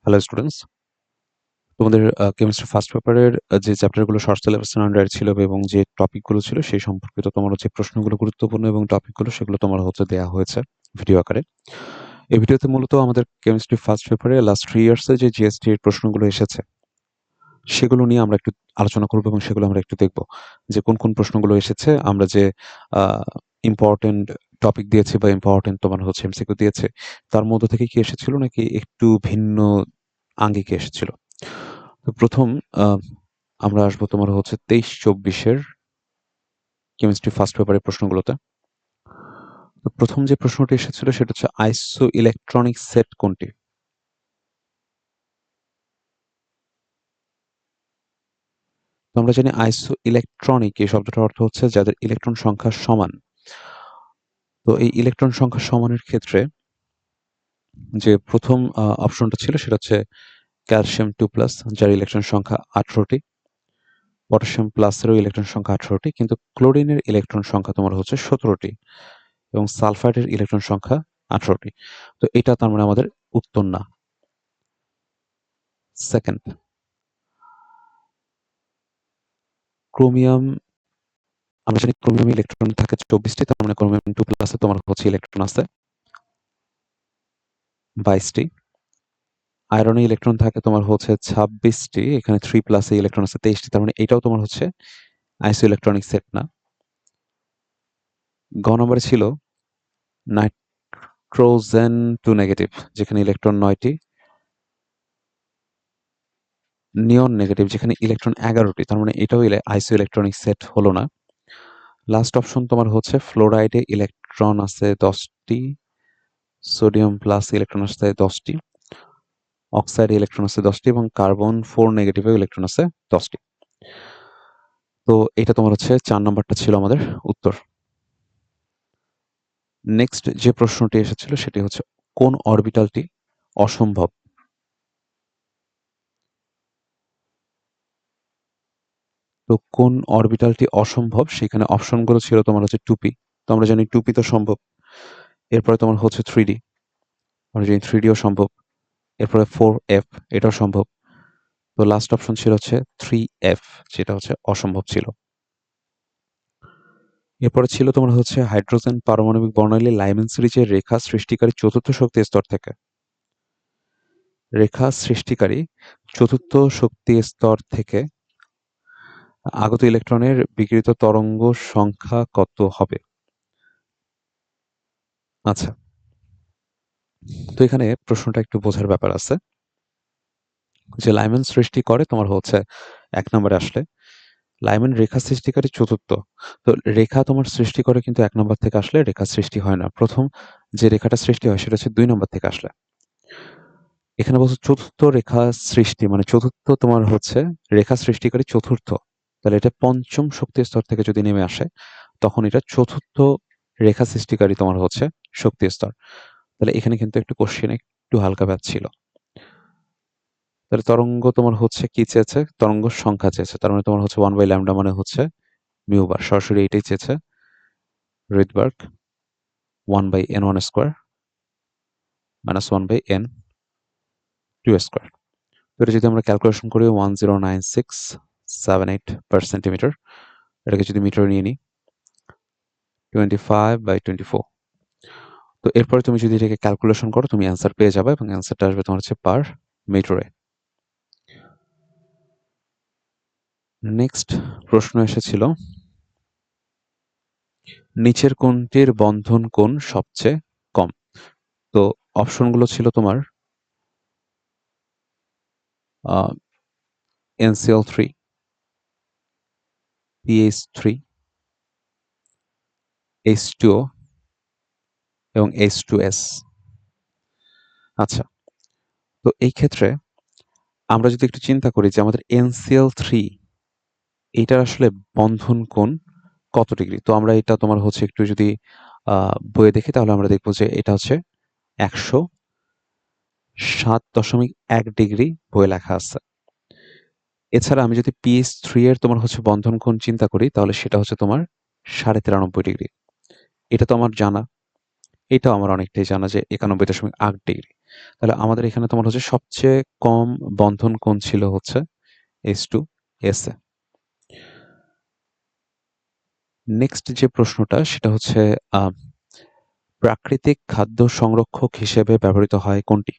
Hello students, তোমাদের chemistry first পেপারের যে চ্যাপ্টারগুলো শর্ট সিলেবাসের আন্ডারে ছিল এবং যে টপিকগুলো ছিল সেই সম্পর্কিত তোমার যে প্রশ্নগুলো গুরুত্বপূর্ণ এবং টপিকগুলো সেগুলো তোমার দেয়া হয়েছে ভিডিও আকারে। এই ভিডিওতে মূলত আমাদের কেমিস্ট্রি ফার্স্ট পেপারে লাস্ট 3 ইয়ার্সে যে জিএসটি এর প্রশ্নগুলো এসেছে সেগুলো নিয়ে আমরা একটু আলোচনা করব এবং সেগুলো আমরা একটু দেখব যে কোন কোন প্রশ্নগুলো এসেছে, আমরা যে ইম্পর্টেন্ট টপিক দিয়েছি বা ইম্পর্টেন্ট তোমার এমসিকিউ দিয়েছে তার মধ্যে থেকে কি এসেছিল নাকি একটু ভিন্ন আঙ্গিকে এসেছিল। তো প্রথম আমরা আসবো তোমার 23-24-এর কেমিস্ট্রি ফার্স্ট পেপারের প্রশ্নগুলোতে। তো প্রথম যে প্রশ্নটি এসেছিল সেটা হচ্ছে আইসো ইলেকট্রনিক সেট কোনটি? তো আমরা জানি আইসো ইলেকট্রনিক এই শব্দটার অর্থ হচ্ছে যাদের ইলেকট্রন সংখ্যা সমান। তো এই ইলেকট্রন সংখ্যা সমানের ক্ষেত্রে যে প্রথম অপশনটা ছিল সেটা হচ্ছে ক্যালসিয়াম 2+, যার ইলেকট্রন সংখ্যা 18টি, পটাশিয়াম প্লাসেরও ইলেকট্রন সংখ্যা 18টি, কিন্তু ক্লোরিনের ইলেকট্রন সংখ্যা তোমার 17টি এবং সালফাইডের ইলেকট্রন সংখ্যা 18টি। তো এটা তার মানে আমাদের উত্তর না। সেকেন্ড, ক্রোমিয়াম, আমরা জানি ক্রোমিয়াম ইলেকট্রন থাকে 24টি, তার মানে ক্রোমিয়াম 2+-এ তোমার ইলেকট্রন আছে 22টি। আয়রনে ইলেকট্রন থাকে তোমার 26টি, এখানে 3+-এ ইলেকট্রন আছে 23টি, তার মানে এটাও তোমার আইসো ইলেকট্রনিক সেট না। গ নম্বরে ছিল নাইট্রোজেন 2 নেগেটিভ, যেখানে ইলেকট্রন 9টি। নিয়ন নেগেটিভ, যেখানে ইলেকট্রন 11টি, তার মানে এটাও আইসো ইলেকট্রনিক সেট হলো না। লাস্ট অপশন তোমার ফ্লোরাইডে ইলেকট্রন আছে 10টি, সোডিয়াম প্লাস ইলেকট্রন আছে 10টি, অক্সাইডে ইলেকট্রন আছে 10টি এবং কার্বন 4 নেগেটিভে ইলেকট্রন আছে 10টি। তো এটা তোমার 4 নম্বরটা ছিল আমাদের উত্তর। নেক্সট যে প্রশ্নটি এসেছিল সেটি হচ্ছে কোন অরবিটালটি অসম্ভব? তো কোন অরবিটালটি অসম্ভব সেখানে অপশনগুলো ছিল তোমার 2p। তো আমরা জানি 2p তো সম্ভব। এরপরে তোমার 3d, আমরা জানি 3dও সম্ভব। এরপরে 4f, এটাও সম্ভব। তো লাস্ট অপশন ছিল 3f, যেটা অসম্ভব ছিল। এরপরে ছিল তোমার হাইড্রোজেন পারমাণবিক বর্ণালী লাইমেন সিরিজের রেখা সৃষ্টিকারী চতুর্থ শক্তি স্তর থেকে। রেখা সৃষ্টিকারী চতুর্থ শক্তি স্তর থেকে আগত ইলেকট্রনের বিকিরিত তরঙ্গ সংখ্যা কত হবে? আচ্ছা, তো এখানে প্রশ্নটা একটু বোঝার ব্যাপার আছে যে লাইমেন সৃষ্টি করে তোমার 1 নম্বরে আসলে লাইমেন রেখা সৃষ্টিকারী চতুর্থ। তো রেখা তোমার সৃষ্টি করে কিন্তু 1 নম্বর থেকে আসলে রেখা সৃষ্টি হয় না। প্রথম যে রেখাটা সৃষ্টি হয় সেটা 2 নম্বর থেকে আসলে। এখানে বলছে চতুর্থ রেখা সৃষ্টি, মানে চতুর্থ তোমার রেখা সৃষ্টিকারী চতুর্থ, তাহলে এটা পঞ্চম শক্তি স্তর থেকে যদি নেমে আসে তখন এটা চতুর্থ রেখা সৃষ্টিকারী তোমার শক্তি স্তর। তাহলে এখানে কিন্তু একটু কোশ্চেন একটু হালকা ব্যাচ ছিল। তাহলে তরঙ্গ তোমার কি চেয়েছে? তরঙ্গ সংখ্যা চেয়েছে, তার মানে তোমার 1/λ মানে মিউ বার, সরাসরি এটাই চেয়েছে Rydberg 1/n1 square minus 1/n2 square. তো এটা যদি আমরা ক্যালকুলেশন করি 109678 পার সেন্টিমিটার, এটাকে যদি মিটার নিয়ে নিই 25/24। তো এরপরে তুমি যদি এটাকে ক্যালকুলেশন করো তুমি অ্যান্সার পেয়ে যাবে এবং অ্যান্সারটা আসবে তোমার পার মিটারে। নেক্সট প্রশ্ন এসেছিল নিচের কোনটির বন্ধন কোণ সবচেয়ে কম? তো অপশনগুলো ছিল তোমার NCl3, PH3, H2O এবং H2S। আচ্ছা, তো এই ক্ষেত্রে আমরা যদি একটু চিন্তা করি যে আমাদের NCl3 এইটার আসলে বন্ধন কোণ কত ডিগ্রি, তো আমরা এটা তোমার একটু যদি বইয়ে দেখি তাহলে আমরা দেখবো যে এটা 107.1 ডিগ্রি বইয়ে লেখা আছে। এছাড়া আমি যদি PH3 এর তোমার বন্ধন কোণ চিন্তা করি তাহলে সেটা তোমার 93.5 ডিগ্রি। এটা তো আমার জানা, এটাও আমার অনেকটাই জানা যে 91.8 ডিগ্রি। তাহলে আমাদের এখানে তোমার হচ্ছে সবচেয়ে কম বন্ধন কোণ ছিল হচ্ছে H2S এ। নেক্সট যে প্রশ্নটা সেটা হচ্ছে প্রাকৃতিক খাদ্য সংরক্ষক হিসেবে ব্যবহৃত হয় কোনটি?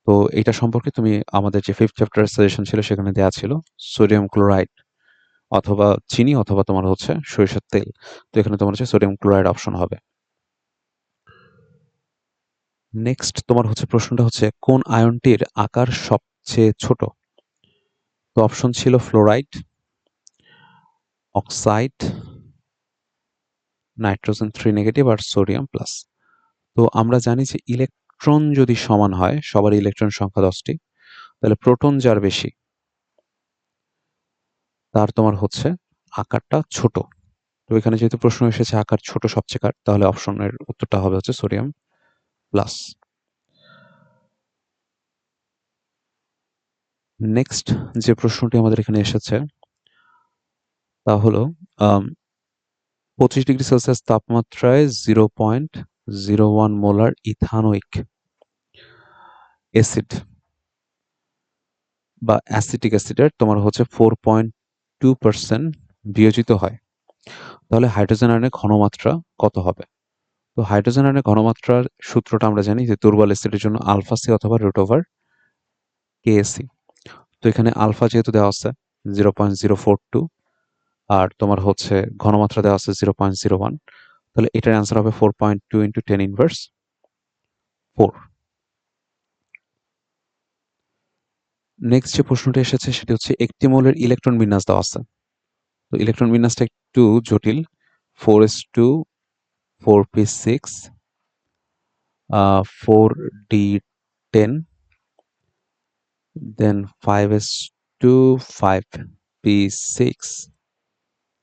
তো এটা সম্পর্কে তুমি আমাদের যে 5th চ্যাপ্টারের সাজেশন ছিল সেখানে দেয়া ছিল সোডিয়াম ক্লোরাইড অথবা চিনি অথবা তোমার হচ্ছে সরিষার তেল। তো এখানে তোমার হচ্ছে সোডিয়াম ক্লোরাইড অপশন হবে। নেক্সট তোমার হচ্ছে প্রশ্নটা হচ্ছে কোন আয়নটির আকার সবচেয়ে ছোট? তো অপশন ছিল ফ্লোরাইড, অক্সাইড, নাইট্রোজেন 3 নেগেটিভ আর সোডিয়াম প্লাস। তো আমরা জানি যে ইলেকট্রন যদি সমান হয়, সবার ইলেকট্রন সংখ্যা 10টি, তাহলে প্রোটন যার বেশি তার তোমার হচ্ছে আকারটা ছোট। তো এখানে যেহেতু প্রশ্ন এসেছে আকার ছোট সবচেয়ে কার, তাহলে অপশনের উত্তরটা হবে হচ্ছে সোডিয়াম প্লাস। নেক্সট যে প্রশ্নটি আমাদের এখানে এসেছে তা হলো 25 ডিগ্রি সেলসিয়াস তাপমাত্রায় 0.01 মোলার ইথানোইক অ্যাসিড বা অ্যাসিটিক অ্যাসিডের তোমার হচ্ছে 4.2% বিয়োজিত হয়, তাহলে হাইড্রোজেন আয়নের ঘনমাত্রা কত হবে? তো হাইড্রোজেন আয়নের ঘনমাত্রার সূত্রটা আমরা জানি যে দুর্বল অ্যাসিডের জন্য আলফা সি অথবা রুট ওভার কেএসি। তো এখানে আলফা যেহেতু দেওয়া আছে 0.042 আর তোমার হচ্ছে ঘনমাত্রা দেওয়া আছে 0.01, তাহলে এটার অ্যান্সার হবে 4.2 ইন্টু 10 ইনভার্স 4। নেক্সট যে প্রশ্নটা এসেছে সেটি হচ্ছে একটি মৌলের ইলেকট্রন বিন্যাস দেওয়া আছে। তো ইলেকট্রন বিন্যাসটা একটু জটিল, 4s2 4p6 4d10 দেন 5s2 5p6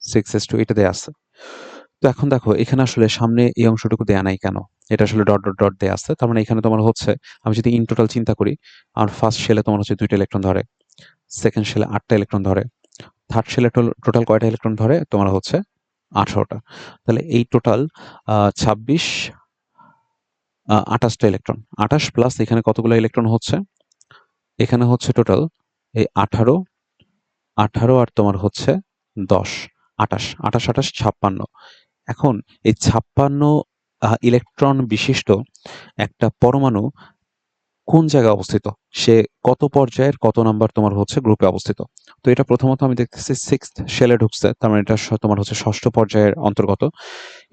6s2 এটা দেয়া আছে। তো এখন দেখো এখানে আসলে সামনে এই অংশটুকু দেয়া নাই কেন? এটা আসলে ডট ডট ডট দেয়া আছে। তার মানে এখানে তোমার হচ্ছে আমি যদি ইন টোটাল চিন্তা করি, আমার ফার্স্ট শেলে তোমার হচ্ছে 2টা ইলেকট্রন ধরে, সেকেন্ড শেলে 8টা ইলেকট্রন ধরে, থার্ড শেলে টোটাল কয়টা ইলেকট্রন ধরে? তোমার হচ্ছে 18টা। তাহলে এই টোটাল 26 28টা ইলেকট্রন। 28 প্লাস এখানে কতগুলো ইলেকট্রন হচ্ছে? এখানে হচ্ছে টোটাল এই 18 18 আর তোমার হচ্ছে 10 28 28 28 56। এখন এই 56 ইলেকট্রন বিশিষ্ট একটা পরমাণু কোন জায়গায় অবস্থিত? সে কত পর্যায়ের কত নাম্বার তোমার হচ্ছে গ্রুপে অবস্থিত? তো এটা প্রথমত আমি দেখতেছি 6th শেলে ঢুকছে, তার মানে এটা তোমার হচ্ছে 6ষ্ঠ পর্যায়ের অন্তর্গত,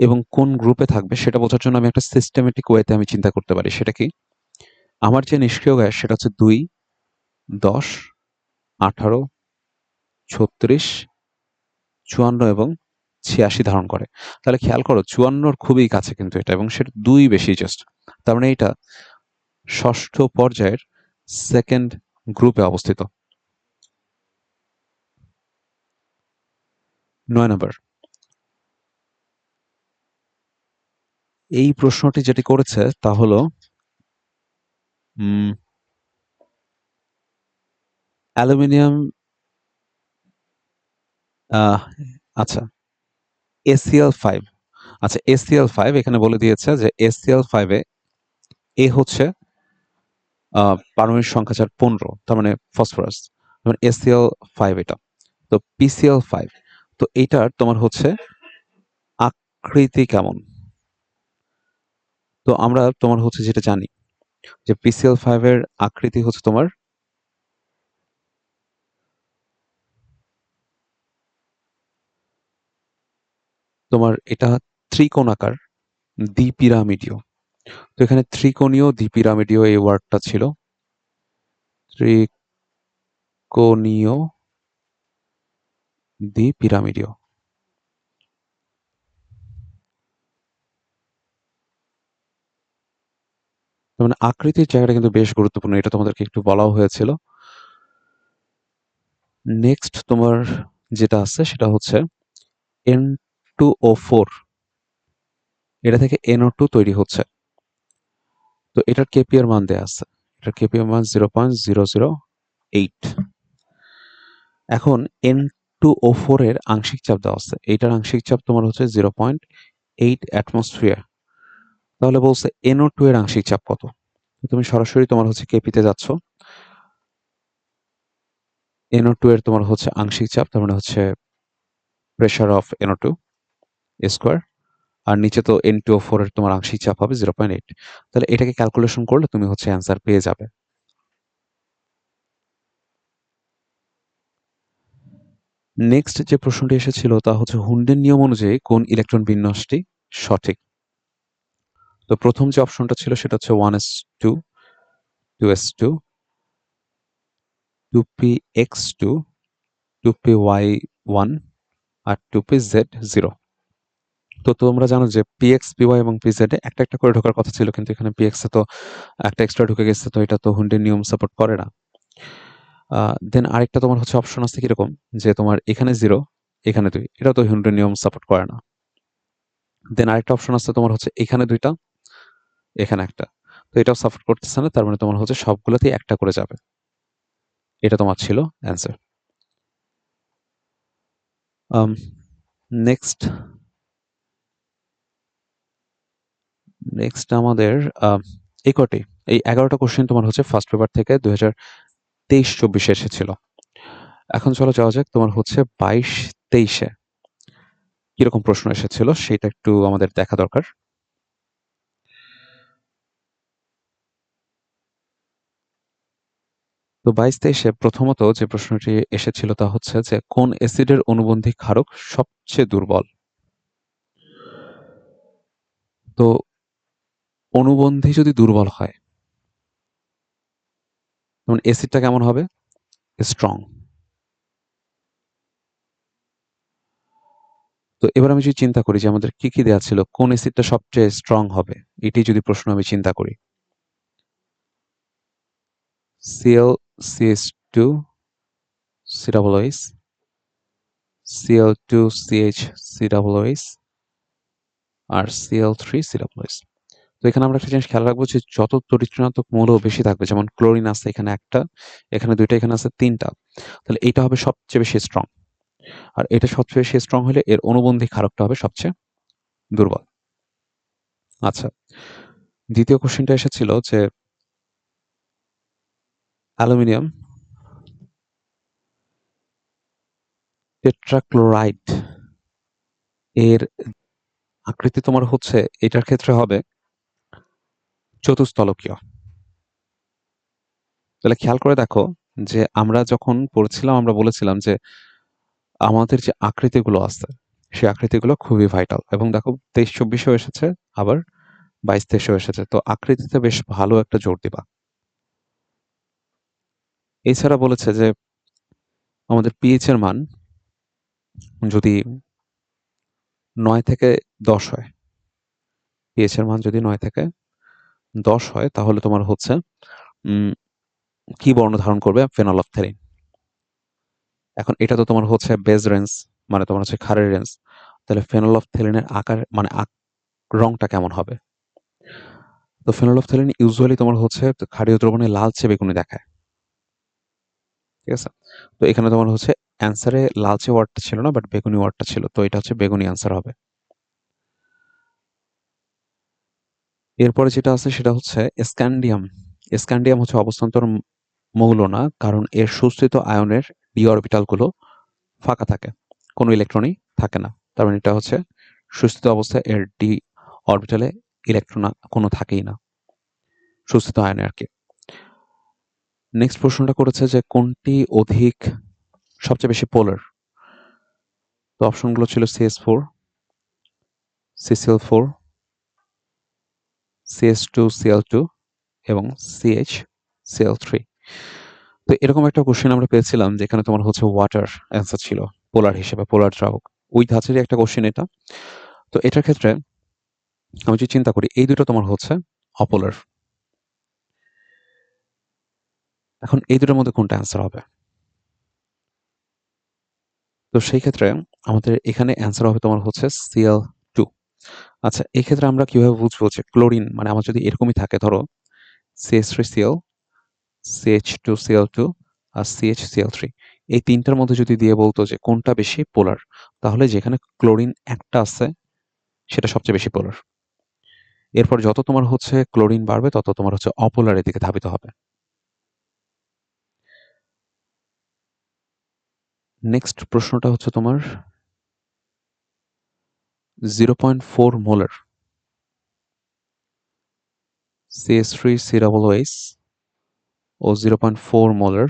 এবং কোন গ্রুপে থাকবে সেটা বোঝার জন্য আমি একটা সিস্টেমেটিক ওয়েতে আমি চিন্তা করতে পারি। সেটা কি? আমার যে নিষ্ক্রিয় গ্যাস সেটা হচ্ছে 2 10 18 36 54 এবং 86 ধারণ করে। তাহলে খেয়াল করো 54 খুবই কাছে কিন্তু এটা, এবং সেটা 2 বেশি জাস্ট। তার মানে এটা 6ষ্ঠ পর্যায়ের সেকেন্ড গ্রুপে অবস্থিত। 9 নম্বর, এই প্রশ্নটি যেটি করেছে তা হলো অ্যালুমিনিয়াম, আচ্ছা ACl5, আচ্ছা ACl5 এখানে বলে দিয়েছে যে ACl5 এ হচ্ছে পারমাণবিক সংখ্যা 15, তার মানে ফসফরাস, মানে ACl5 এটা। তো PCl5, তো এটার তোমার হচ্ছে আকৃতি কেমন? তো আমরা তোমার হচ্ছে যেটা জানি যে PCl5 এর আকৃতি হচ্ছে তোমার এটা ত্রিকোণাকার দ্বিপিরামিডীয়। তো এখানে ত্রিকোণীয় দ্বিপিরামিডীয় এই ওয়ার্ডটা ছিল, ত্রিকোণীয় দ্বিপিরামিডীয়। মানে আকৃতির জায়গাটা কিন্তু বেশ গুরুত্বপূর্ণ, এটা তোমাদেরকে একটু বলাও হয়েছিল। নেক্সট তোমার যেটা আছে সেটা হচ্ছে N2O4, এটা থেকে NO2 তৈরি হচ্ছে। তো এটার কেপিআর মান দেয়া আছে, এটার কেপিআর মান 0.008। এখন N2O4 এর আংশিক চাপ দেওয়া আছে, এইটার আংশিক চাপ তোমার হচ্ছে 0.8 অ্যাটমসফিয়ার। তাহলে বলছে NO2 এর আংশিক চাপ কত? তুমি সরাসরি তোমার হচ্ছে কেপিতে যাচ্ছ। NO2 এর তোমার হচ্ছে আংশিক চাপ, তার মানে হচ্ছে প্রেশার অফ NO2 স্কোয়ার, আর নিচে তো N2O4 এর তোমার আংশিক চাপ হবে 0.8। তাহলে এটাকে ক্যালকুলেশন করলে তুমি হচ্ছে অ্যান্সার পেয়ে যাবে। নেক্সট যে প্রশ্নটি এসেছিল তা হচ্ছে হুন্ডের নিয়ম অনুযায়ী কোন ইলেকট্রন বিন্যাসটি সঠিক। তো প্রথম যে অপশনটা ছিল সেটা হচ্ছে 1s2, 2s2, 2px2, 2py1 আর 2pz0। তো তোমরা জানো যে পিএক্স, পিওয়াই এবং পিজেড একটা একটা করে ঢোকার কথা ছিল, কিন্তু এখানে পিএক্স এ তো একটা এক্সট্রা ঢুকে গেছে, তো এটা তো হুন্ডের নিয়ম সাপোর্ট করে না। দেন আরেকটা তোমার হচ্ছে অপশন আছে কিরকম, যে তোমার এখানে 0, এখানে 2, এটা তো হুন্ডের নিয়ম সাপোর্ট করে না। দেন আরেকটা অপশন আছে তোমার হচ্ছে এখানে 2টা, এখানে একটা, তো এটাও সাপোর্ট করতেছে না, তার মানে তোমার হচ্ছে সবগুলোতেই একটা করে যাবে। এটা তোমার ছিল অ্যান্সার। নেক্সট নেক্সট আমাদের এই কটি, এই 11টা কোশ্চেন তোমার হচ্ছে ফার্স্ট পেপার থেকে 2023-24 এসেছিল। এখন চলো যাওয়া যাক তোমার হচ্ছে 22-23-এ কিরকম প্রশ্ন এসেছিল সেটা একটু আমাদের দেখা দরকার। তো 22-23-এ প্রথমত যে প্রশ্নটি এসেছিল তা হচ্ছে যে কোন অ্যাসিডের অনুবন্ধী ক্ষারক সবচেয়ে দুর্বল। তো অনুবন্ধী যদি দুর্বল হয় তখন অ্যাসিডটা কেমন হবে? স্ট্রং। তো এবার আমি যদি চিন্তা করি যে আমাদের কি কি দেওয়া ছিল, কোন অ্যাসিডটা সবচেয়ে স্ট্রং হবে, এটি যদি প্রশ্ন আমি চিন্তা করি, ClCH2 COOH, Cl2CH COOH আর Cl3 COOH। তো এখানে আমরা একটা জিনিস খেয়াল রাখবো যে যত তড়িৎ মৌল বেশি থাকবে, যেমন ক্লোরিন আছে এখানে একটা, এখানে 2টা, এখানে আছে 3টা, তাহলে এটা হবে সবচেয়ে বেশি স্ট্রং। আর এটা সবচেয়ে বেশি স্ট্রং হলে এর অনুবন্ধী ক্ষারকটা হবে সবচেয়ে দুর্বল। আচ্ছা, দ্বিতীয় কোশ্চেনটা এসেছিল যে অ্যালুমিনিয়াম টেট্রাক্লোরাইড এর আকৃতি তোমার হচ্ছে এটার ক্ষেত্রে হবে চতুস্তলকীয়। তাহলে খেয়াল করে দেখো যে আমরা যখন পড়ছিলাম আমরা বলেছিলাম যে আমাদের যে আকৃতিগুলো আছে সেই আকৃতিগুলো খুবই ভাইটাল, এবং দেখো 23-24-এও এসেছে, আবার 22-23-এও এসেছে, তো আকৃতিতে বেশ ভালো একটা জোর দিবা। এছাড়া বলেছে যে আমাদের পিএইচ এর মান যদি 9 থেকে 10 হয়, পিএইচ এর মান যদি 9 থেকে 10 হয় তাহলে তোমার হচ্ছে কি বর্ণ ধারণ করবে? ফেনলফথেলিন। এখন এটা তো তোমার হচ্ছে বেজ রেঞ্জ, মানে তোমার হচ্ছে ক্ষারের রেঞ্জ, তাহলে ফেনলফথেলিনের আকার মানে রংটা কেমন হবে? তো ফেনলফথেলিন ইউজুয়ালি তোমার হচ্ছে ক্ষারীয় দ্রবণে লালচে বেগুনি দেখায়, ঠিক আছে? তো এখানে তোমার হচ্ছে অ্যান্সারে লালচে ওয়ার্ডটা ছিল না, বাট বেগুনি ওয়ার্ডটা ছিল, তো এটা হচ্ছে বেগুনি অ্যান্সার হবে। এরপরে যেটা আছে সেটা হচ্ছে স্ক্যান্ডিয়াম। স্ক্যান্ডিয়াম হচ্ছে অবস্থান্তর মৌল না, কারণ এর সুস্থিত আয়নের ডি অরবিটালগুলো ফাঁকা থাকে, কোনো ইলেকট্রনই থাকে না, তার মানে এটা হচ্ছে সুস্থিত অবস্থায় এর ডি অরবিটালে ইলেকট্রন কোনো থাকেই না, সুস্থিত আয়নে আর কি। নেক্সট প্রশ্নটা করেছে যে কোনটি অধিক সবচেয়ে বেশি পোলার। তো অপশনগুলো ছিল CS4, CCl4, CS2Cl2 এবং CHCl3। তো এরকম একটা কোশ্চেন আমরা পেয়েছিলাম যেখানে তোমার হচ্ছে ওয়াটার অ্যান্সার ছিল পোলার হিসেবে, পোলার দ্রাবক, ওই ধাঁচেরই একটা কোশ্চেন এটা। তো এটার ক্ষেত্রে আমি যদি চিন্তা করি এই দুটো তোমার হচ্ছে অপোলার, এখন এই দুটোর মধ্যে কোনটা অ্যান্সার হবে? তো সেই ক্ষেত্রে আমাদের এখানে অ্যান্সার হবে তোমার হচ্ছে Cl2। আচ্ছা, এই ক্ষেত্রে আমরা কিভাবে বুঝবো যে ক্লোরিন, মানে আমার যদি এরকমই থাকে, ধরো CH3Cl, CH2Cl2 আর CHCl3, এই তিনটার মধ্যে যদি দিয়ে বলতো যে কোনটা বেশি পোলার, তাহলে যেখানে ক্লোরিন একটা আছে সেটা সবচেয়ে বেশি পোলার। এরপর যত তোমার হচ্ছে ক্লোরিন বাড়বে তত তোমার হচ্ছে অপোলারের দিকে ধাবিত হবে। নেক্সট প্রশ্নটা হচ্ছে তোমার 0.4 মোলার CH3COOH ও 0.4 মোলার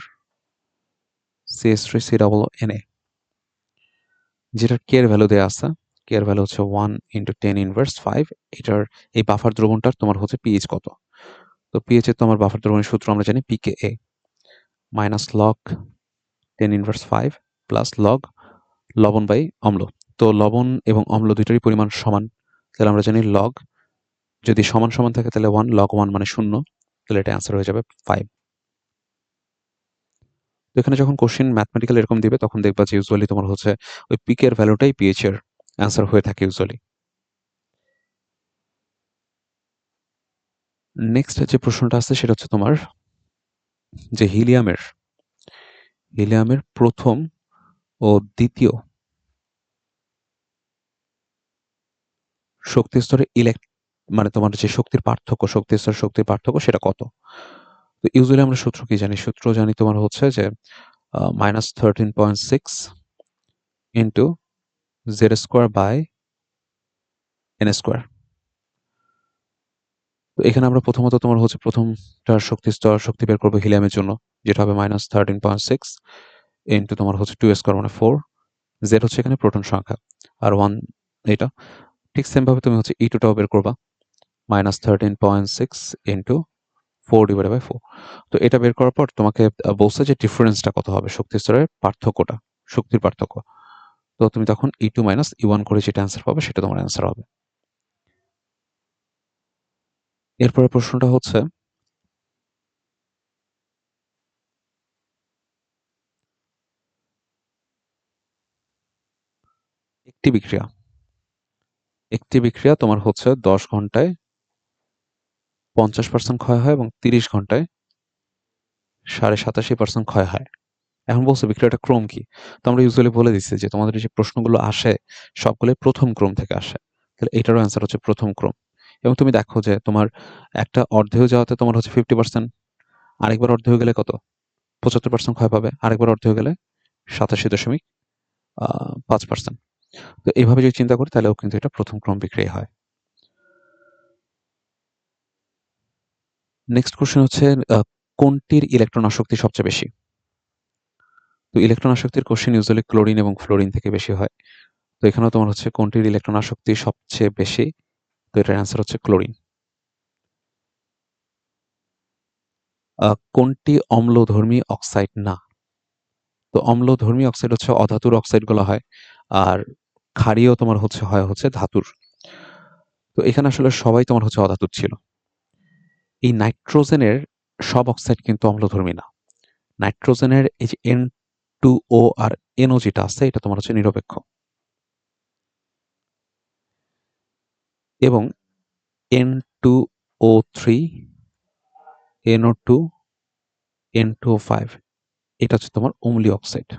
CH3COONA, যেটার কেয়ার ভ্যালু দেওয়া আছে। কেয়ার ভ্যালু হচ্ছে 1 × 10⁻5। এটার এই বাফার দ্রবণটার তোমার হচ্ছে পিএইচ কত? তো পিএইচ এর তোমার বাফার দ্রবণের সূত্র আমরা জানি pKa minus log 10⁻5 plus log লবণ বাই অম্ল। তো লবণ এবং অম্ল দুইটারই পরিমাণ সমান, তাহলে আমরা জানি লগ যদি সমান সমান থাকে তাহলে 1, লগ 1 মানে 0, তাহলে এটা অ্যান্সার হয়ে যাবে 5। তো এখানে যখন কোশ্চেন ম্যাথমেটিক্যাল এরকম দিবে তখন দেখবা যে ইউজুয়ালি তোমার হচ্ছে ওই পিক এর ভ্যালুটাই পিএইচ এর অ্যান্সার হয়ে থাকে ইউজুয়ালি। নেক্সট যে প্রশ্নটা আছে সেটা হচ্ছে তোমার যে হিলিয়ামের প্রথম ও দ্বিতীয় শক্তি স্তরে মানে তোমার যে শক্তির পার্থক্য, শক্তি স্তরের শক্তির পার্থক্য সেটা কত? তো ইউজুয়ালি আমরা সূত্র কি জানি? সূত্র জানি তোমার হচ্ছে যে -13.6 ইন্টু Z² / N²। তো এখানে আমরা প্রথমত তোমার হচ্ছে প্রথমটার শক্তি বের করবো হিলিয়ামের জন্য, যেটা হবে -13.6 ইন্টু তোমার হচ্ছে 2² মানে 4। জেড হচ্ছে এখানে প্রোটন সংখ্যা আর 1 এটা। ঠিক সেম ভাবে তুমি হচ্ছে E2টাও বের করবা, -13.6 ইন্টু 4/4। তো এটা বের করার পর তোমাকে বলছে যে ডিফারেন্সটা কত হবে, শক্তি স্তরের পার্থক্যটা, শক্তির পার্থক্য। তো তুমি তখন E2 - E1 করে যেটা অ্যান্সার পাবে সেটা তোমার অ্যান্সার হবে। এরপরে প্রশ্নটা হচ্ছে একটি বিক্রিয়া তোমার হচ্ছে 10 ঘন্টায় 50% ক্ষয় হয় এবং 30 ঘন্টায় 87.5% ক্ষয় হয়। এখন বলছে বিক্রিয়াটার ক্রম কি? তো আমরা ইউজুয়ালি বলে দিচ্ছি যে তোমাদের যে প্রশ্নগুলো আসে সবগুলোই প্রথম ক্রম থেকে আসে। তাহলে এটারও অ্যান্সার হচ্ছে প্রথম ক্রম। এবং তুমি দেখো যে তোমার একটা অর্ধেয় যাওয়াতে তোমার হচ্ছে 50%, আরেকবার অর্ধেয় গেলে কত? 75% ক্ষয় পাবে, আরেকবার অর্ধেয় গেলে 87.5%। তো এইভাবে যদি চিন্তা করি তাহলেও কিন্তু এটা প্রথম ক্রম বিক্রিয়া হয়। নেক্সট কোশ্চেন হচ্ছে কোনটির ইলেকট্রন আসক্তি সবচেয়ে বেশি? তো ইলেকট্রন আসক্তির কোশ্চেন ইউজুয়ালি ক্লোরিন এবং ফ্লোরিন থেকে বেশি হয়। তো এখানেও তোমার হচ্ছে কোনটির ইলেকট্রন আসক্তি সবচেয়ে বেশি? তো এটার অ্যান্সার হচ্ছে ক্লোরিন। কোনটি অম্লধর্মী অক্সাইড না? তো অম্লধর্মী অক্সাইড হচ্ছে অধাতুর অক্সাইডগুলো হয়, আর ক্ষারীয় তোমার হচ্ছে ধাতুর। তো এখানে আসলে সবাই তোমার হচ্ছে অধাতুর ছিল। এই নাইট্রোজেনের সব অক্সাইড কিন্তু অম্লধর্মী না। নাইট্রোজেনের এই যে N2O আর NO যেটা আছে এটা তোমার হচ্ছে নিরপেক্ষ, এবং N2O3, NO2, N2O5 এটা হচ্ছে তোমার অম্লীয় অক্সাইড।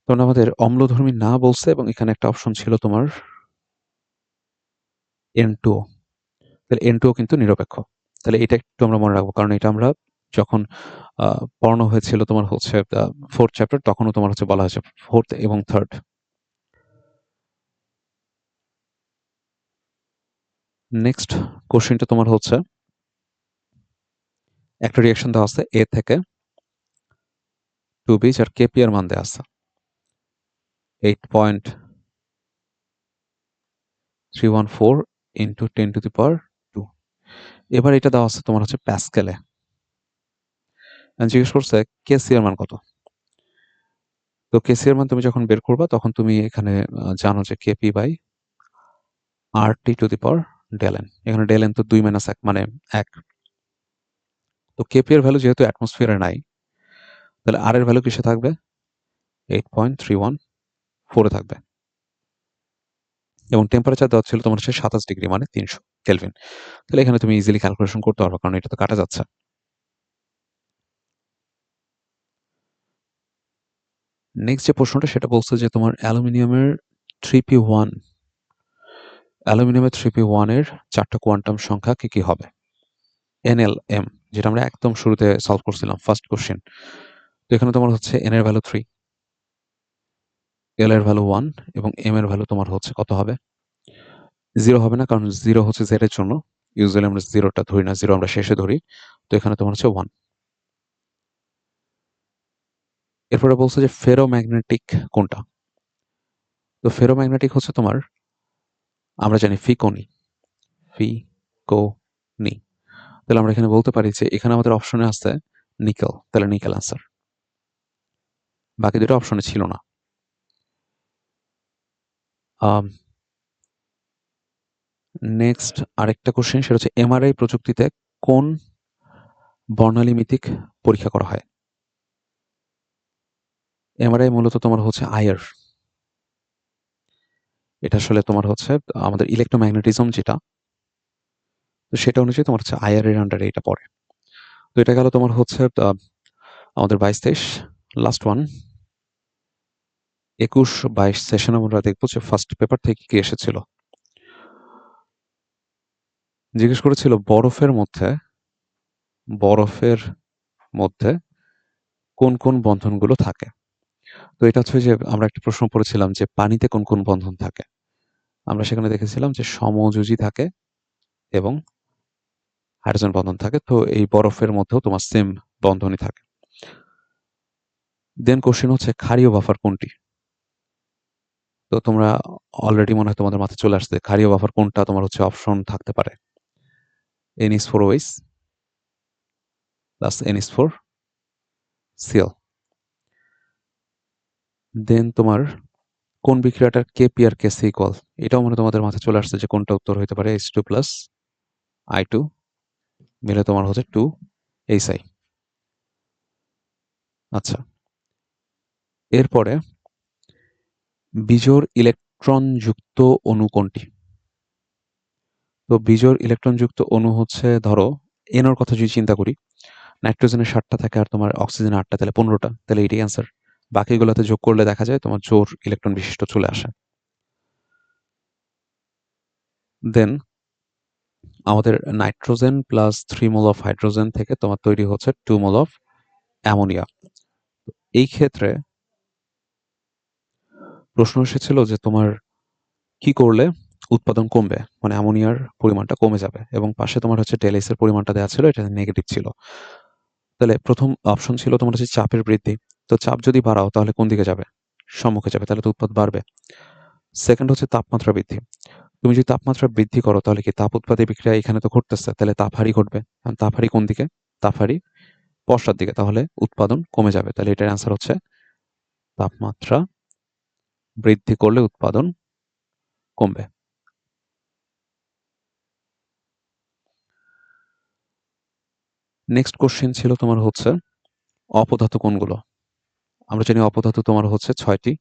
কারণ আমাদের অম্লধর্মী না বলছে এবং এখানে একটা অপশন ছিল তোমার N2O, তাহলে N2O কিন্তু নিরপেক্ষ। তাহলে এটা একটু আমরা মনে রাখবো, কারণ এটা আমরা যখন পড়ানো হয়েছিল তোমার হচ্ছে 4th চ্যাপ্টার তখনও তোমার হচ্ছে বলা হয়েছে 4th এবং 3rd। নেক্সট কোশ্চেনটা তোমার হচ্ছে একটা রিঅ্যাকশন দেওয়া আছে A থেকে 2B যার Kp এর মান দেওয়া আছে 8.314 ইন্টু 10⁻²। এবার এটা দেওয়া আছে তোমার হচ্ছে প্যাসকেলে, জিজ্ঞেস করছে Kc এর মান কত? তো Kc এর মান তুমি যখন বের করবা তখন তুমি এখানে জানো যে Kp/RT⁴ এখানে del n তো 2 - 1 মানে 1। তো Kp এর ভ্যালু যেহেতু অ্যাটমসফিয়ারে নাই, তাহলে R এর ভ্যালু কিসে থাকবে? 8.314 এ থাকবে। এবং টেম্পারেচার দেওয়া ছিল তোমার হচ্ছে 27 ডিগ্রি মানে 300 কেলভিন। তাহলে এখানে তুমি ইজিলি ক্যালকুলেশন করতে পারবে, কারণ এটা তো কাটা যাচ্ছে। নেক্সট যে প্রশ্নটা সেটা বলছে যে তোমার অ্যালুমিনিয়ামের 3p1 অ্যালুমিনিয়ামের 3p1 এর 4টা কোয়ান্টাম সংখ্যা কি কি হবে? NLM, যেটা আমরা একদম শুরুতে সলভ করছিলাম ফার্স্ট কোশ্চেন। তো এখানে তোমার হচ্ছে n এর ভ্যালু 3, l এর ভ্যালু 1 এবং m এর ভ্যালু তোমার হচ্ছে কত হবে? 0 হবে না, কারণ 0 হচ্ছে z এর জন্য। ইউজুয়ালি আমরা 0টা ধরি না, 0 আমরা শেষে ধরি। তো এখানে তোমার হচ্ছে 1। এরপরে বলছে যে ফেরোম্যাগনেটিক কোনটা? তো ফেরোম্যাগনেটিক হচ্ছে তোমার, আমরা জানি ফিকোনি, ফিকোনি। তাহলে আমরা এখানে বলতে পারি যে এখানে আমাদের অপশনে আছে নিকেল, তাহলে নিকেল অ্যান্সার। বাকি দুটো অপশনে ছিল না। নেক্সট আরেকটা কোশ্চেন, সেটা হচ্ছে এমআরআই প্রযুক্তিতে কোন বর্ণালীমিতিক পরীক্ষা করা হয়? এমআরআই মূলত তোমার হচ্ছে আয়ার, এটা আসলে তোমার হচ্ছে আমাদের ইলেকট্রোম্যাগনেটিজম যেটা, তো সেটা অনুযায়ী তোমার হচ্ছে আয়ার এর আন্ডারে এটা পড়ে। তো এটা গেল তোমার হচ্ছে আমাদের 22-23। লাস্ট ওয়ান 21-22 সেশনে আমরা দেখবো যে ফার্স্ট পেপার থেকে কি এসেছিল। জিজ্ঞেস করেছিল বরফের মধ্যে কোন কোন বন্ধনগুলো থাকে। তো এটা হচ্ছে যে আমরা একটা প্রশ্ন পড়েছিলাম যে পানিতে কোন কোন বন্ধন থাকে। আমরা সেখানে দেখেছিলাম যে সমযোজী থাকে এবং হাইড্রোজেন বন্ধন থাকে। তো এই বরফের মধ্যেও তোমার সেম বন্ধনই থাকে। দেন কোশ্চেন হচ্ছে ক্ষারীয় বাফার কোনটি? তো তোমরা অলরেডি মনে হয় তোমাদের মাথায় চলে আসছে ক্ষারীয় বাফার কোনটা তোমার হচ্ছে অপশন থাকতে পারে। NH4OH plus NH4Cl। দেন তোমার কোন বিক্রিয়াটার Kp আর Kc ইকুয়াল? এটাও মনে তোমাদের মাথায় চলে আসছে যে কোনটা উত্তর হইতে পারে। H2 প্লাস I2 মিলে তোমার হচ্ছে 2HI। আচ্ছা, এরপরে বিজোড় ইলেকট্রনযুক্ত অণু কোনটি? তো বিজোড় ইলেকট্রনযুক্ত অণু হচ্ছে, ধরো এনর কথা যদি চিন্তা করি, নাইট্রোজেনের 7টা থাকে আর তোমার অক্সিজেনের 8টা, তাহলে 15টা, তাহলে এটাই অ্যান্সার। বাকিগুলোতে যোগ করলে দেখা যায় তোমার জোড় ইলেকট্রন বিশিষ্ট চলে আসে। দেন আমাদের nitrogen plus 3 mole of hydrogen থেকে তোমার তৈরি হচ্ছে 2 মোল অফ অ্যামোনিয়া। এই ক্ষেত্রে প্রশ্ন এসেছিল যে তোমার কি করলে উৎপাদন কমবে, মানে অ্যামোনিয়ার পরিমাণটা কমে যাবে, এবং পাশে তোমার হচ্ছে ডেল এর পরিমাণটা দেওয়া ছিল, এটা নেগেটিভ ছিল। তাহলে প্রথম অপশন ছিল তোমার হচ্ছে চাপের বৃদ্ধি। তো চাপ যদি বাড়াও তাহলে কোন দিকে যাবে? সম্মুখে যাবে, তাহলে তো উৎপাদ বাড়বে। সেকেন্ড হচ্ছে তাপমাত্রা বৃদ্ধি। তুমি যদি তাপমাত্রা বৃদ্ধি করো তাহলে কি তাপ উৎপাদী বিক্রিয়া এখানে তো ঘটতেছে, তাহলে তাপহারি ঘটবে। তাপহারি কোন দিকে? তাপহারি পশ্চাৎ দিকে, তাহলে উৎপাদন কমে যাবে। তাহলে এটার অ্যান্সার হচ্ছে তাপমাত্রা বৃদ্ধি করলে উৎপাদন কমবে। নেক্সট কোশ্চেন ছিল তোমার হচ্ছে অপধাতু কোনগুলো? আমরা জানি অপধাতু তোমার হচ্ছে 6টি।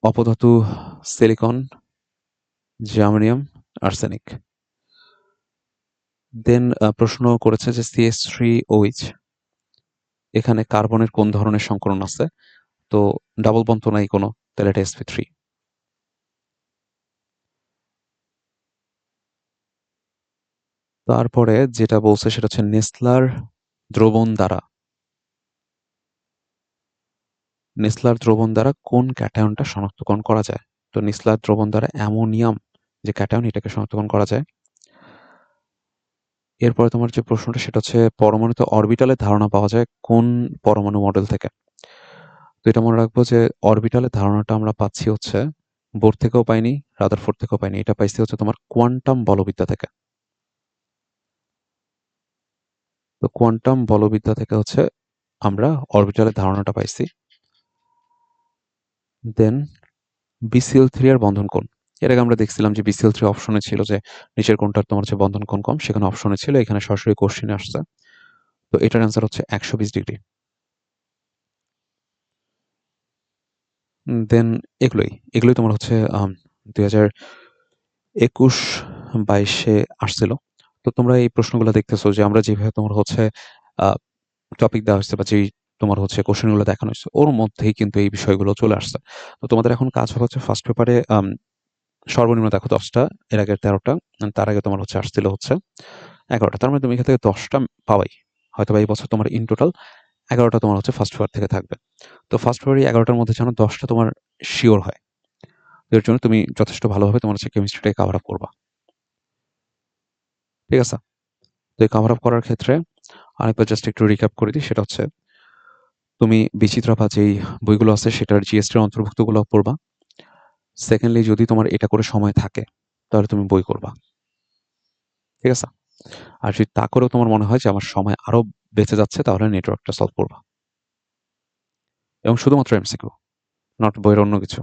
অপধাতু সিলিকন, জার্মেনিয়াম, আর্সেনিক। দেন প্রশ্ন করেছে যে CH3OH, এখানে কার্বনের কোন ধরনের সংকরণ আছে? তো ডাবল বন্ধ নাই কোনো, তাহলে এটা sp3। তারপরে যেটা বলছে সেটা হচ্ছে নেসলার দ্রবণ দ্বারা কোন ক্যাটায়নটা শনাক্তকরণ করা যায়? তো নেসলার দ্রবণ দ্বারা অ্যামোনিয়াম যে ক্যাটায়ন, এটাকে শনাক্তকরণ করা যায়। এরপরে তোমার যে প্রশ্নটা সেটা হচ্ছে পরমাণুতে অরবিটালের ধারণা পাওয়া যায় কোন পরমাণু মডেল থেকে? তো এটা মনে রাখবো যে অরবিটালের ধারণাটা আমরা পাচ্ছি হচ্ছে বোর থেকেও পাইনি, রাদারফোর্ড থেকেও পাইনি, এটা পাইছি হচ্ছে তোমার কোয়ান্টাম বলবিদ্যা থেকে। তো কোয়ান্টাম বলবিদ্যা থেকে হচ্ছে আমরা অরবিটালের ধারণাটা পাইছি। দেন BCl3 এর বন্ধন কোণ? এর আগে আমরা দেখছিলাম যে BCl3 অপশনে ছিল যে নিচের কোণটার তোমার হচ্ছে বন্ধন কোণ কম, সেখানে অপশনে ছিল, এখানে সরাসরি কোশ্চেনে আসছে। তো এটার অ্যান্সার হচ্ছে 120 ডিগ্রি। দেন এগুলোই তোমার হচ্ছে 2021-22 আসছিল। তো তোমরা এই প্রশ্নগুলো দেখতেছো যে আমরা যেভাবে তোমার হচ্ছে টপিক দেওয়া হচ্ছে বা যেই তোমার হচ্ছে কোশ্চেনগুলো দেখানো হয়েছে ওর মধ্যেই কিন্তু এই বিষয়গুলো চলে আসছে। তো তোমাদের এখন কাজ হচ্ছে ফার্স্ট পেপারে সর্বনিম্ন দেখো 10টা, এর আগে 13টা, তার আগে তোমার হচ্ছে আসছিল হচ্ছে 11টা। তার মানে তুমি এখান থেকে 10টা পাবাই। হয়তো এই বছর তোমার ইন টোটাল 11টা তোমার হচ্ছে ফার্স্ট পেপার থেকে থাকবে। তো ফার্স্ট পেপার 11টার মধ্যে যেন 10টা তোমার শিওর হয়। এর জন্য তুমি যথেষ্ট ভালোভাবে তোমার হচ্ছে কেমিস্ট্রিটাকে কভার আপ করবা। ঠিক আছে? তো এই কভার আপ করার ক্ষেত্রে আরেকবার জাস্ট একটু রিক্যাপ করে দিই, সেটা হচ্ছে তুমি বিচিত্রা বা যেই বইগুলো আছে সেটার জিএসটির অন্তর্ভুক্তগুলো পড়বা। সেকেন্ডলি যদি তোমার এটা করে সময় থাকে তাহলে তুমি বই করবা। ঠিক আছে? আর যদি তা করেও তোমার মনে হয় যে আমার সময় আরো বেঁচে যাচ্ছে তাহলে নেটওয়ার্কটা সলভ করবা। এবং শুধুমাত্র এমসিকিউ, নট বইয়ের অন্য কিছু।